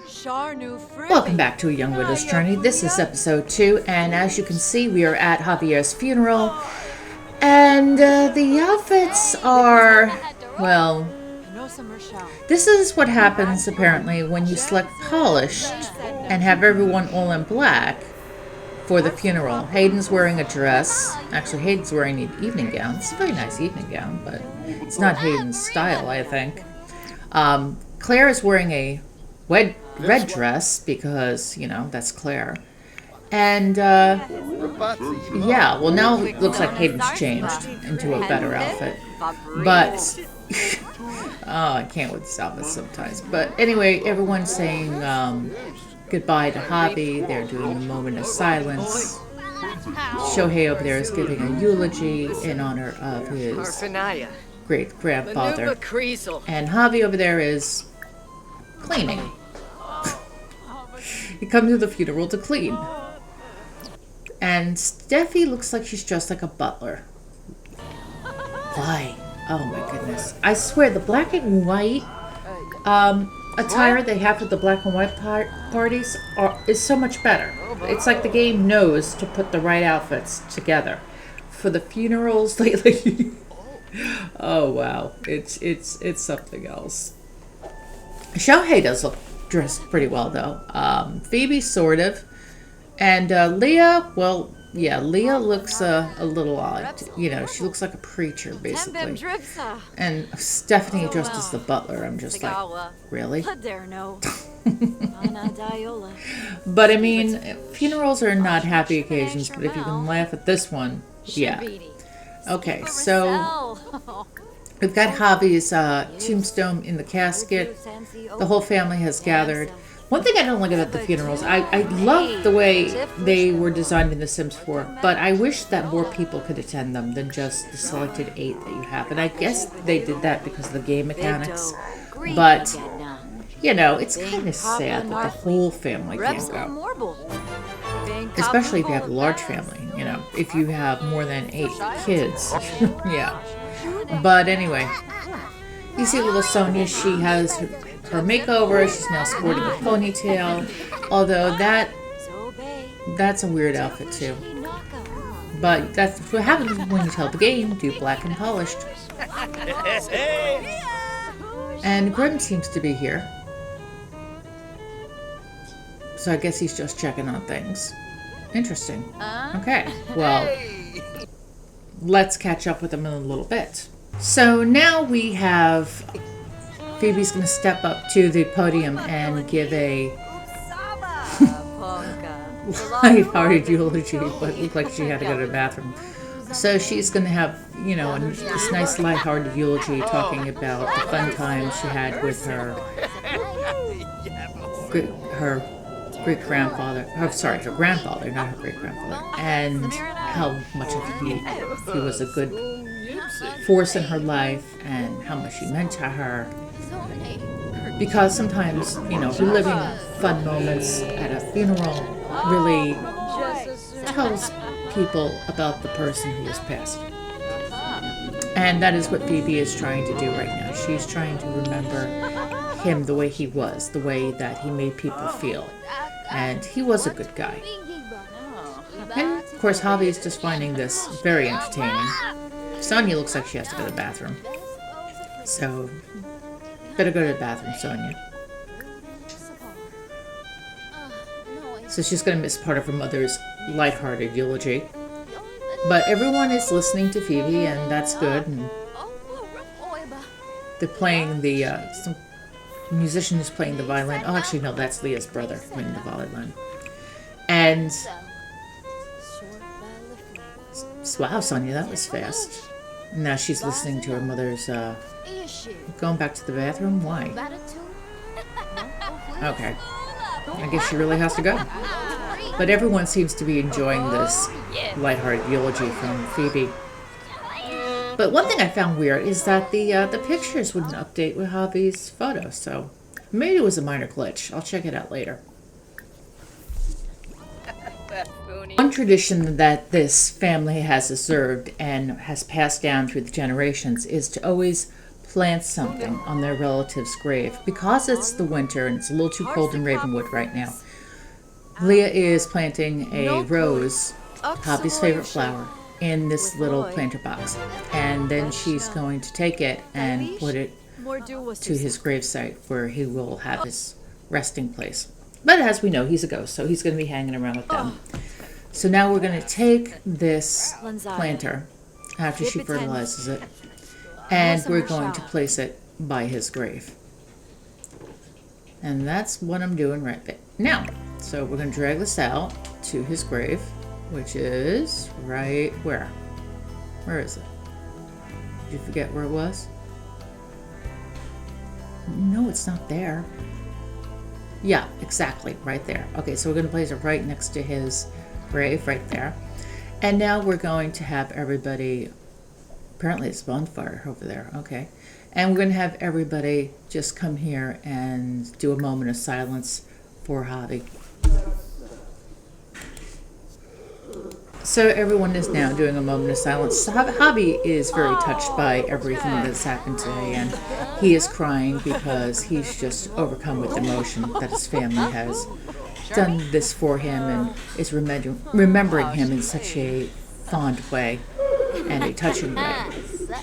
Welcome back to A Young Widow's Journey. This is episode 2, and as you can see, we are at Javier's funeral. And the outfits are, well, this is what happens apparently when you select polished and have everyone all in black for the funeral. Hayden's wearing a dress. Actually, Hayden's wearing an evening gown. It's a very nice evening gown, but it's not Hayden's style, I think. Claire is wearing a red dress because, you know, that's Claire. And, yeah, well, now it looks like Hayden's changed into a better outfit. But, oh, I can't with these outfits sometimes. But anyway, everyone's saying goodbye to Javi. They're doing a moment of silence. Shohei over there is giving a eulogy in honor of his great-grandfather. And Javi over there is cleaning. He comes to the funeral to clean. And Steffi looks like she's dressed like a butler. Why? Oh my goodness. I swear, the black and white attire they have for the black and white parties is so much better. It's like the game knows to put the right outfits together. For the funerals lately, oh wow, it's something else. Shohei does look dressed pretty well though. Phoebe sort of. And Leah, well, yeah, Leah looks a little odd. You know, she looks like a preacher, basically. And Stephanie dressed as the butler. I'm just like, really? But I mean, funerals are not happy occasions, but if you can laugh at this one, yeah. Okay, so we've got Javi's tombstone in the casket. The whole family has gathered. One thing I don't like about the funerals, I love the way they were designed in The Sims 4, but I wish that more people could attend them than just the selected 8 that you have. And I guess they did that because of the game mechanics. But, you know, it's kind of sad that the whole family can't go. Especially if you have a large family, you know, if you have more than 8 kids. Yeah. But anyway, you see little Sonia, she has her makeover. She's now sporting a ponytail, although that's a weird outfit too. But that's what happens when you tell the game, do black and polished. And Grim seems to be here, so I guess he's just checking on things. Interesting. Okay, well, let's catch up with him in a little bit. So now we have Phoebe's going to step up to the podium and give a light-hearted eulogy, but it looked like she had to go to the bathroom. So she's going to have, you know, this nice light-hearted eulogy talking about the fun times she had with her great-grandfather. Oh, sorry, her grandfather, not her great-grandfather. And how much he was a good force in her life and how much he meant to her. Because sometimes, you know, reliving fun moments at a funeral really tells people about the person who has passed. And that is what Phoebe is trying to do right now. She's trying to remember him the way he was, the way that he made people feel. And he was a good guy. And, of course, Javi is just finding this very entertaining. Sonia looks like she has to go to the bathroom. So, better go to the bathroom, Sonia. So she's going to miss part of her mother's lighthearted eulogy. But everyone is listening to Phoebe, and that's good. And they're playing some musician is playing the violin. Oh, actually, no, that's Leah's brother playing the violin. And, wow, Sonia, that was fast. Now she's listening to her mother's, going back to the bathroom? Why? Okay. I guess she really has to go. But everyone seems to be enjoying this lighthearted eulogy from Phoebe. But one thing I found weird is that the pictures wouldn't update with Javi's photo, so maybe it was a minor glitch. I'll check it out later. One tradition that this family has observed and has passed down through the generations is to always plant something on their relative's grave. Because it's the winter and it's a little too cold in Ravenwood right now, Leah is planting a rose, Poppy's favorite flower, in this little planter box. And then she's going to take it and put it to his gravesite where he will have his resting place. But as we know, he's a ghost, so he's going to be hanging around with them. So now we're going to take this planter after she fertilizes it, and we're going to place it by his grave. And that's what I'm doing right now. So we're going to drag this out to his grave, which is right where? Where is it? Did you forget where it was? No, it's not there. Yeah, exactly, right there. Okay, so we're going to place it right next to his grave, right there. And now we're going to have everybody, apparently it's bonfire over there, okay. And we're going to have everybody just come here and do a moment of silence for Hobby. So everyone is now doing a moment of silence. Hobby is very touched by everything that's happened today, and he is crying because he's just overcome with emotion that his family has done this for him and is remembering him in such a fond way and a touching way.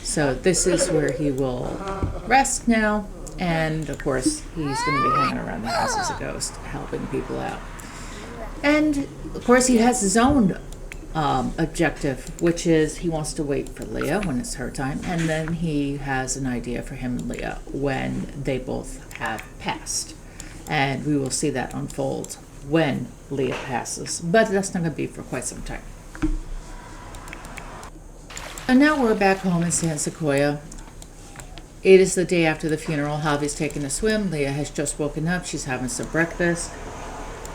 So this is where he will rest now, and of course he's going to be hanging around the house as a ghost, helping people out. And of course he has his own objective, which is he wants to wait for Leah when it's her time, and then he has an idea for him and Leah when they both have passed. And we will see that unfold when Leah passes, but that's not going to be for quite some time. And now we're back home in San Sequoia. It is the day after the funeral. Javi's taking a swim. Leah has just woken up. She's having some breakfast.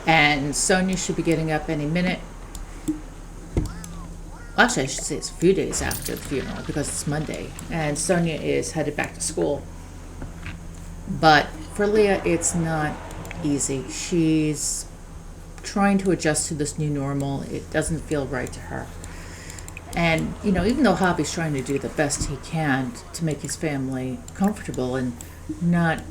And Sonia should be getting up any minute. Actually, I should say it's a few days after the funeral because it's Monday. And Sonia is headed back to school. But for Leah, it's not easy. She's trying to adjust to this new normal. It doesn't feel right to her. And, you know, even though Hobby's trying to do the best he can to make his family comfortable and not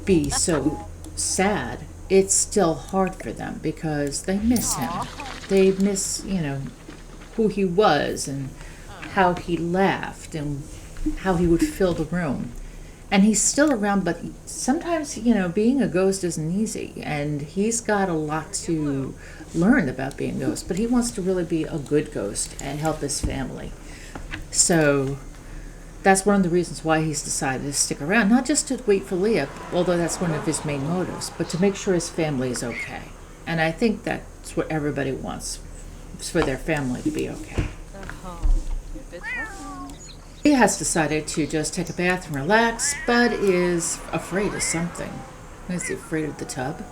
be so sad, it's still hard for them because they miss him. They miss, you know, who he was and how he laughed and how he would fill the room. And he's still around, but sometimes, you know, being a ghost isn't easy. And he's got a lot to learn about being a ghost, but he wants to really be a good ghost and help his family. So that's one of the reasons why he's decided to stick around, not just to wait for Leah, although that's one of his main motives, but to make sure his family is okay. And I think that's what everybody wants, is for their family to be okay. He has decided to just take a bath and relax, but is afraid of something. Is he afraid of the tub?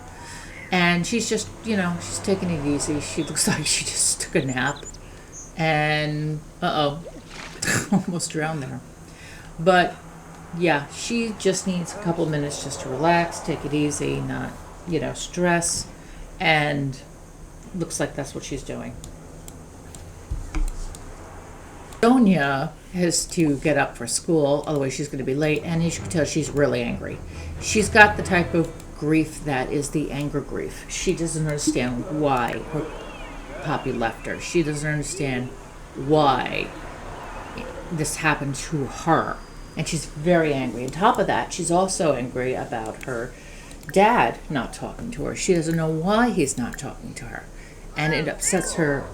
And she's just, you know, she's taking it easy. She looks like she just took a nap. And, almost drowned there. But, yeah, she just needs a couple minutes just to relax, take it easy, not, you know, stress. And looks like that's what she's doing. Sonia has to get up for school, otherwise she's going to be late, and as you can tell, she's really angry. She's got the type of grief that is the anger grief. She doesn't understand why her Poppy left her. She doesn't understand why this happened to her, and she's very angry. On top of that, she's also angry about her dad not talking to her. She doesn't know why he's not talking to her, and it upsets her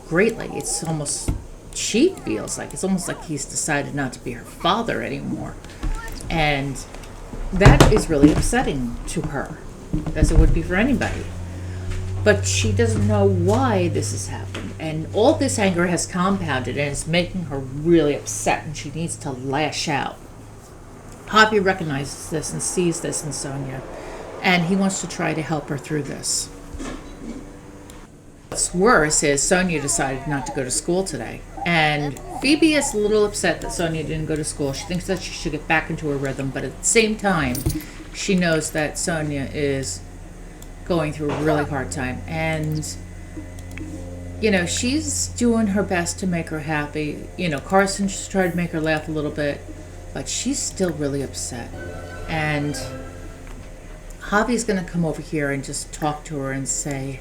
greatly. It's almost, she feels like, it's almost like he's decided not to be her father anymore. And that is really upsetting to her, as it would be for anybody. But she doesn't know why this has happened. And all this anger has compounded and is making her really upset, and she needs to lash out. Poppy recognizes this and sees this in Sonia, and he wants to try to help her through this. What's worse is Sonia decided not to go to school today. And Phoebe is a little upset that Sonia didn't go to school. She thinks that she should get back into her rhythm, but at the same time, she knows that Sonia is going through a really hard time. And, you know, she's doing her best to make her happy. You know, Carson just tried to make her laugh a little bit. But she's still really upset. And Javi's going to come over here and just talk to her and say,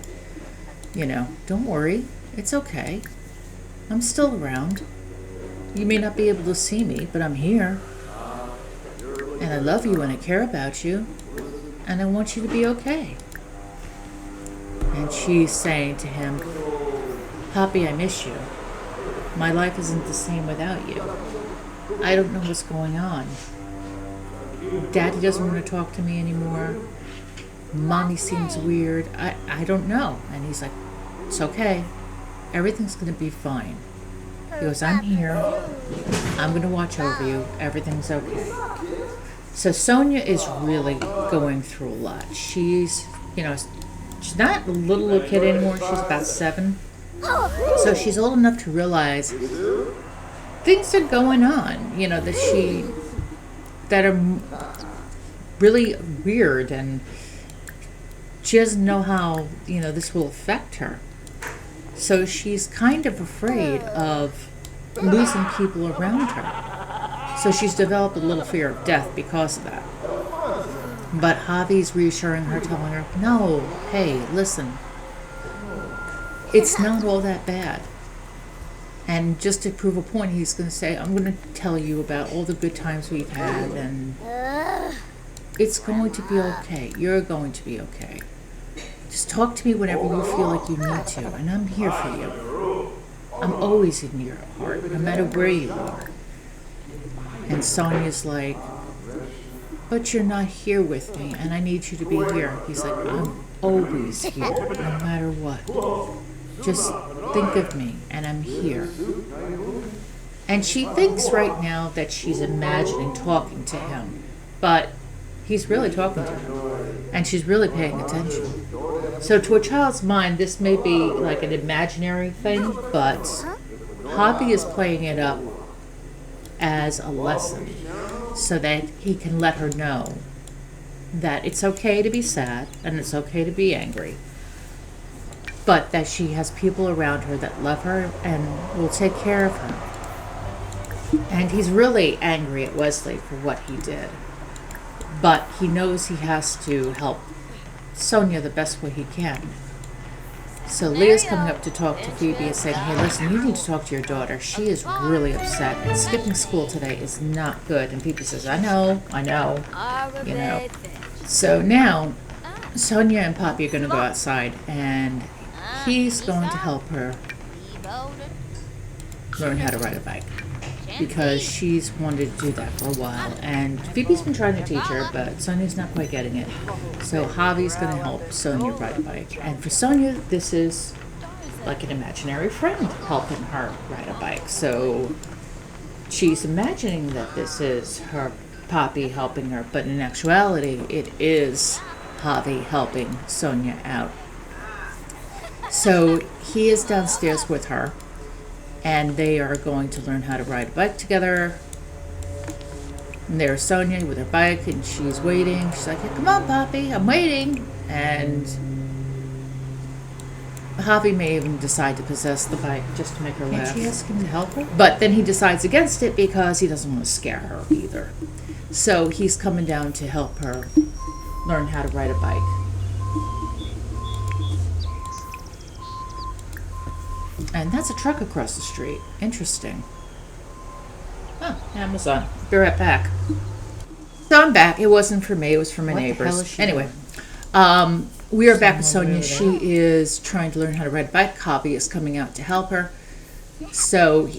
you know, don't worry, it's okay. I'm still around. You may not be able to see me, but I'm here. And I love you and I care about you. And I want you to be okay. And she's saying to him, Poppy, I miss you. My life isn't the same without you. I don't know what's going on. Daddy doesn't want to talk to me anymore. Mommy seems weird. I don't know. And he's like, it's okay. Everything's going to be fine. He goes, I'm here. I'm going to watch over you. Everything's okay. So Sonia is really going through a lot. She's, you know, she's not a little kid anymore. She's about 7. So she's old enough to realize things are going on, you know, that are really weird, and she doesn't know how, you know, this will affect her. So she's kind of afraid of losing people around her. So she's developed a little fear of death because of that. But Javi's reassuring her, telling her, no, hey, listen, it's not all that bad. And just to prove a point, he's going to say, I'm going to tell you about all the good times we've had, and it's going to be okay. You're going to be okay. Just talk to me whenever you feel like you need to, and I'm here for you. I'm always in your heart, no matter where you are. And Sonia's like, but you're not here with me, and I need you to be here. He's like, I'm always here, no matter what. Just think of me, and I'm here. And she thinks right now that she's imagining talking to him, but he's really talking to her, and she's really paying attention. So to a child's mind, this may be like an imaginary thing, but Javi is playing it up as a lesson so that he can let her know that it's okay to be sad and it's okay to be angry, but that she has people around her that love her and will take care of her. And he's really angry at Wesley for what he did, but he knows he has to help Sonia the best way he can. So Leah's coming up to talk to Phoebe and saying, hey, listen, you need to talk to your daughter. She is really upset, and skipping school today is not good. And Phoebe says, I know, you know. So now Sonia and Poppy are going to go outside, and he's going to help her learn how to ride a bike, because she's wanted to do that for a while. And Phoebe's been trying to teach her, but Sonia's not quite getting it. So Javi's going to help Sonia ride a bike. And for Sonia, this is like an imaginary friend helping her ride a bike. So she's imagining that this is her Poppy helping her, but in actuality, it is Javi helping Sonia out. So he is downstairs with her, and they are going to learn how to ride a bike together. And there's Sonia with her bike, and she's waiting. She's like, hey, come on, Poppy, I'm waiting. And Javi may even decide to possess the bike just to make her laugh. Can't she ask him to help her? But then he decides against it because he doesn't want to scare her either. So he's coming down to help her learn how to ride a bike. And that's a truck across the street. Interesting. Huh, Amazon. Be right back. So I'm back. It wasn't for me. It was for my neighbors. Anyway, we are back with Sonia. She is trying to learn how to ride a bike. Javi is coming out to help her. So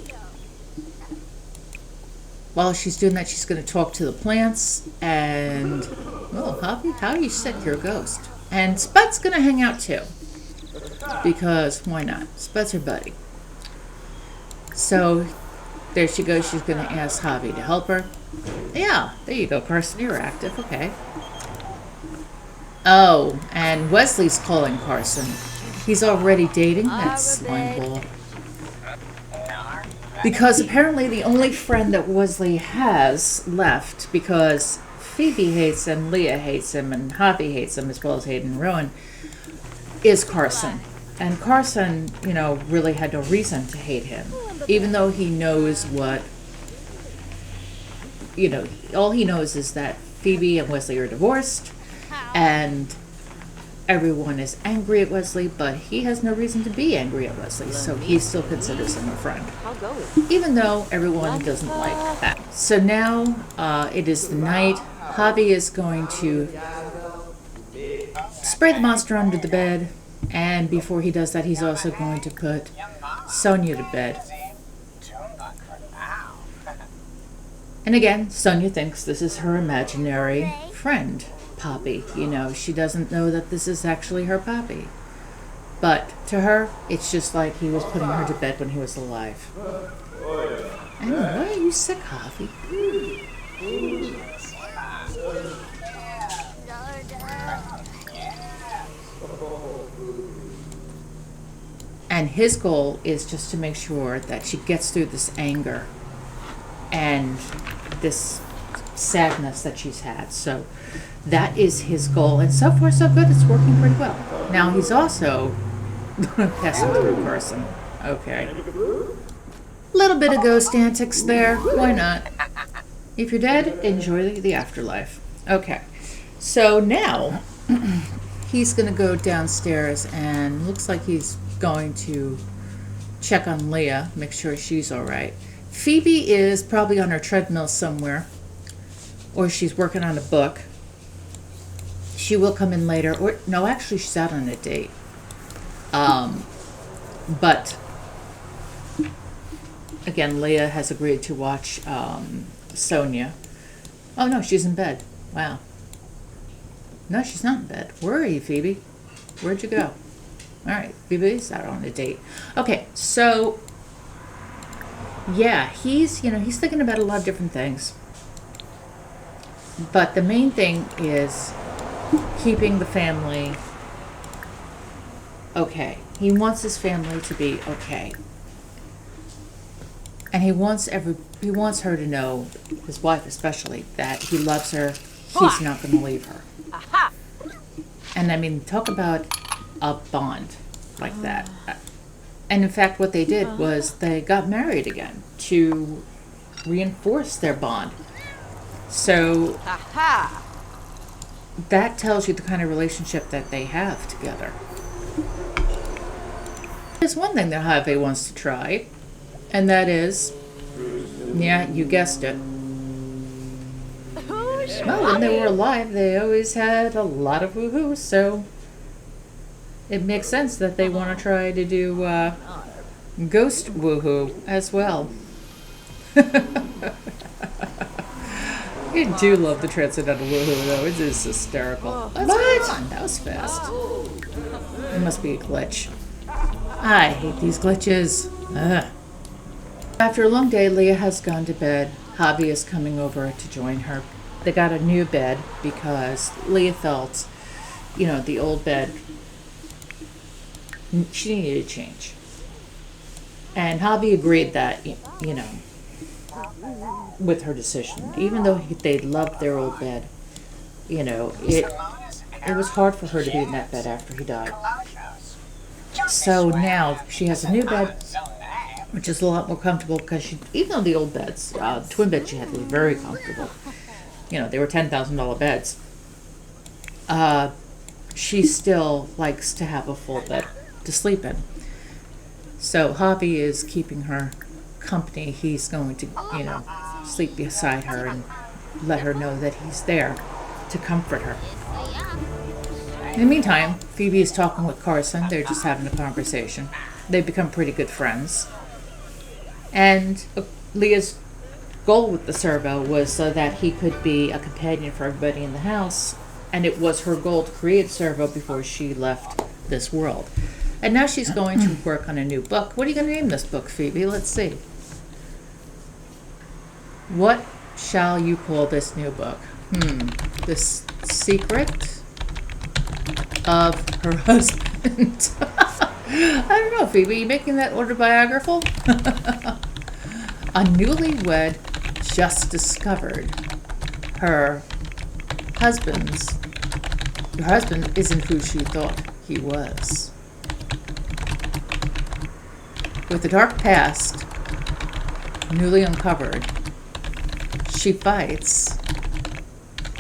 while she's doing that, she's going to talk to the plants. And, oh, Javi, how are you sick? You're a ghost. And Spud's going to hang out too, because why not? Spud's her buddy. So there she goes. She's going to ask Javi to help her. Yeah, there you go, Carson. You're active. Okay. Oh, and Wesley's calling Carson. He's already dating that slimeball. Because apparently the only friend that Wesley has left, because Phoebe hates him, Leah hates him, and Javi hates him, as well as Hayden and Rowan, is Carson. And Carson, you know, really had no reason to hate him, even though he knows what you know, all he knows is that Phoebe and Wesley are divorced, and everyone is angry at Wesley, but he has no reason to be angry at Wesley, so he still considers him a friend, even though everyone doesn't like that. So now it is the night. Javi is going to spray the monster under the bed, and before he does that, he's also going to put Sonia to bed. And again, Sonia thinks this is her imaginary friend, Poppy. You know, she doesn't know that this is actually her Poppy. But to her, it's just like he was putting her to bed when he was alive. And why are you sick, Javi? And his goal is just to make sure that she gets through this anger and this sadness that she's had. So that is his goal. And so far, so good. It's working pretty well. Now, he's also passing through a person. Okay. Little bit of ghost antics there. Why not? If you're dead, enjoy the afterlife. Okay. So now he's going to go downstairs, and looks like he's going to check on Leah, make sure she's all right. Phoebe is probably on her treadmill somewhere, or she's working on a book. She will come in later, or no, actually she's out on a date. But again, Leah has agreed to watch Sonia. Oh no, she's in bed. Wow. No, she's not in bed. Where are you, Phoebe? Where'd you go? All right, Phoebe's out on a date. Okay, so yeah, he's thinking about a lot of different things. But the main thing is keeping the family okay. He wants his family to be okay. And he wants her to know, his wife especially, that he loves her. He's not going to leave her. And I mean, talk about a bond like that. And in fact, what they did was they got married again to reinforce their bond. So that tells you the kind of relationship that they have together. There's one thing that Javi wants to try, and that is, yeah, you guessed it. Well, when they were alive, they always had a lot of woohoo, so it makes sense that they want to try to do ghost woohoo as well. I do love the transcendental woohoo, though. It is hysterical. What? That was fast. It must be a glitch. I hate these glitches. Ugh. After a long day, Leah has gone to bed. Javi is coming over to join her. They got a new bed because Leah felt, the old bed, she needed a change. And Javi agreed that, with her decision. Even though they loved their old bed, it was hard for her to be in that bed after he died. So now she has a new bed, which is a lot more comfortable because even though the old beds, twin bed she had was very comfortable. They were $10,000 beds. She still likes to have a full bed to sleep in. So Javi is keeping her company. He's going to, sleep beside her and let her know that he's there to comfort her. In the meantime, Phoebe is talking with Carson. They're just having a conversation. They've become pretty good friends. And Leah's goal with the servo was so that he could be a companion for everybody in the house, and it was her goal to create servo before she left this world. And now she's going to work on a new book. What are you going to name this book, Phoebe? Let's see. What shall you call this new book? The Secret of Her Husband. I don't know, Phoebe. Are you making that autobiographical? A newlywed just discovered her husband isn't who she thought he was. With a dark past newly uncovered, She fights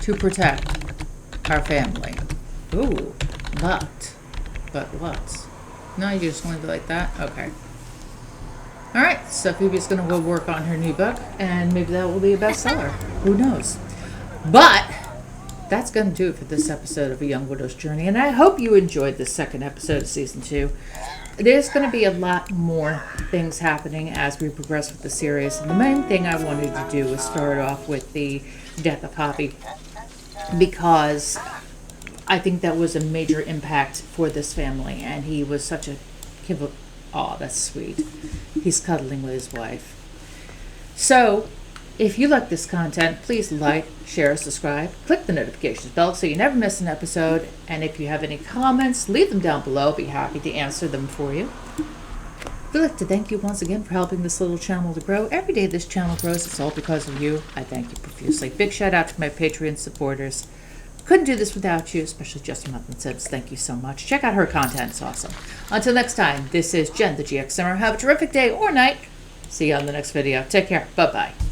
to protect our family. Ooh, but what? No, you just want to be like that? Okay. Alright, so Phoebe's going to go work on her new book, and maybe that will be a bestseller. Who knows? But that's going to do it for this episode of A Young Widow's Journey, and I hope you enjoyed this second episode of Season 2. There's going to be a lot more things happening as we progress with the series. And the main thing I wanted to do was start off with the death of Hoppy, because I think that was a major impact for this family, and he was such a oh, that's sweet. He's cuddling with his wife. So, if you like this content, please like, share, subscribe, click the notifications bell so you never miss an episode. And if you have any comments, leave them down below. I'll be happy to answer them for you. We'd like to thank you once again for helping this little channel to grow. Every day this channel grows, it's all because of you. I thank you profusely. Big shout out to my Patreon supporters. Couldn't do this without you, especially Justin Muffin Sims. Thank you so much. Check out her content. It's awesome. Until next time, this is Jen, the GXSimmer. Have a terrific day or night. See you on the next video. Take care. Bye-bye.